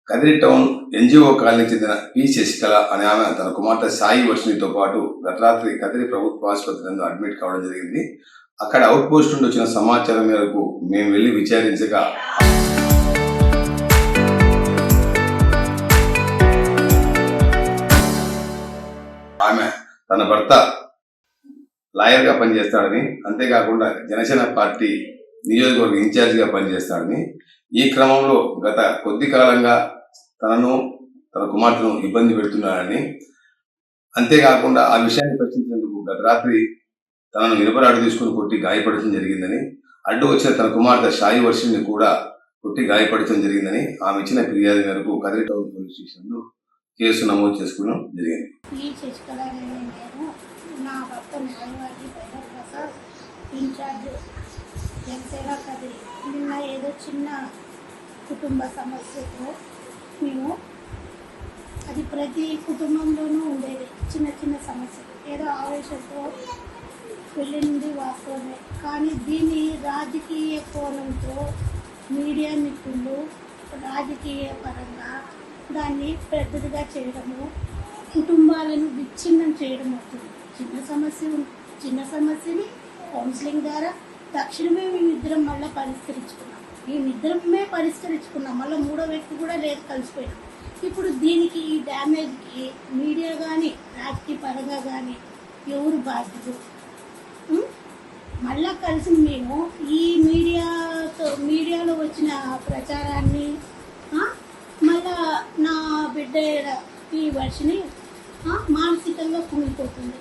Kadiri town NGO కాలనీకి చెందిన P Sasikala అనే ఆమె తన కుమార్తె సాయి వర్షినితో పాటు గత రాత్రి కదిరి ప్రభుత్వ ఆసుపత్రి నందు అడ్మిట్ కావడం జరిగింది. అక్కడ అవుట్ పోస్ట్ నుండి వచ్చిన సమాచారం మేరకు మేము వెళ్లి విచారించగా ఆమె తన భర్త లాయర్ గా పనిచేస్తాడని, అంతేకాకుండా జనసేన పార్టీ నియోజకవర్గ ఇన్ఛార్జ్ గా పనిచేస్తాడని, ఈ క్రమంలో గత కొద్ది కాలంగా తనను తన కుమార్తెను ఇబ్బంది పెడుతున్నాడని, అంతేకాకుండా ఆ విషయాన్ని ప్రశ్నించేందుకు గత రాత్రి తనను ఇనుపరాడు తీసుకుని కొట్టి గాయపడటం జరిగిందని, అడ్డు వచ్చిన తన కుమార్తె సాయి వర్షిని కూడా కొట్టి గాయపడటం జరిగిందని ఆమె ఇచ్చిన ఫిర్యాదు మేరకు కదిరి టౌన్ పోలీస్ స్టేషన్ లో కేసు నమోదు చేసుకోవడం జరిగింది. నా భర్త న్యాయవాది బైదర్ ప్రసాద్, ఇన్ఛార్జ్ జనసేన కదిరి. నిన్న ఏదో చిన్న కుటుంబ సమస్యతో మేము, అది ప్రతి కుటుంబంలోనూ ఉండేది, చిన్న చిన్న సమస్యలు, ఏదో ఆవేశంతో వెళ్ళింది వాస్తవమే. కానీ దీన్ని రాజకీయ కోణంతో మీడియా నిపుణులు రాజకీయ పరంగా దాన్ని పెద్దదిగా చేయడము, కుటుంబాలను విచ్ఛిన్నం చేయడం అవుతుంది. చిన్న సమస్యని కౌన్సిలింగ్ ద్వారా తక్షణమే మేమిద్దరం మళ్ళీ పరిష్కరించుకున్నాం. మళ్ళీ మూడో వ్యక్తి కూడా లేదు, కలిసిపోయినాం. ఇప్పుడు దీనికి ఈ డ్యామేజ్కి మీడియా కానీ రాజకీయ పరంగా కానీ ఎవరు బాధ్యులు? మళ్ళా కలిసి మేము ఈ మీడియాలో వచ్చిన ప్రచారాన్ని, మళ్ళా నా బిడ్డ ఈ వర్షిని మానసికంగా కుంగిపోతుంది.